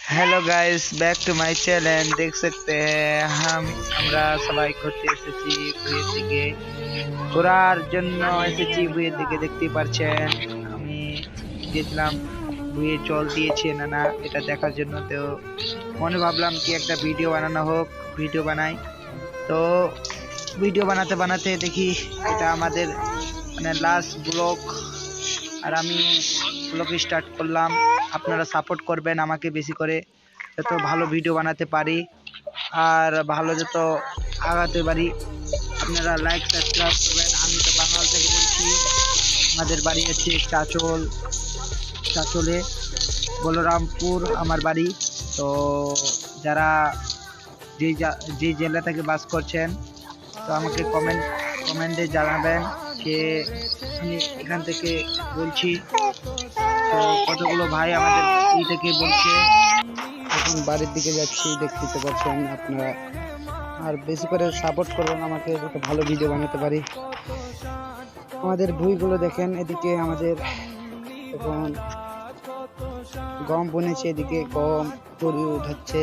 Hello guys, back to my channel. देख सकते हैं আমরা সবাই ঘুরতে এসেছি বুয়ের দিকে। ঘোরার জন্য এসেছি বুয়ের দিকে, দেখতেই পাচ্ছেন। আমি গেছিলাম বুয়ে, জল দিয়েছে না না এটা দেখার জন্য। তো মনে ভাবলাম কি একটা ভিডিও বানানো হোক, ভিডিও বানাই। তো ভিডিও বানাতে বানাতে দেখি এটা আমাদের মানে লাস্ট ব্লগ, আর আমি ব্লগ স্টার্ট করলাম। আপনারা সাপোর্ট করবেন আমাকে বেশি করে, যত ভালো ভিডিও বানাতে পারি আর ভালো যত আগাতে পারি। আপনারা লাইক সাবস্ক্রাইব করবেন। আমি তো বাঙাল থেকে বলছি, আমাদের বাড়ি হচ্ছে চাচলে বলরামপুর আমার বাড়ি। তো যারা যে জেলা থেকে বাস করছেন, তো আমাকে কমেন্টে জানাবেন যে আমি এখান থেকে বলছি। তো কতগুলো ভাই আমাদের থেকে বলছে। এখন বাড়ির দিকে যাচ্ছি, দেখতে পাচ্ছেন আপনারা। আর বেশি করে সাপোর্ট করবেন আমাকে, যাতে ভালো ভিডিও বানাতে পারি। আমাদের ভুঁইগুলো দেখেন, এদিকে আমাদের এখন গম বুনেছে, এদিকে গম তরি উঠাচ্ছে।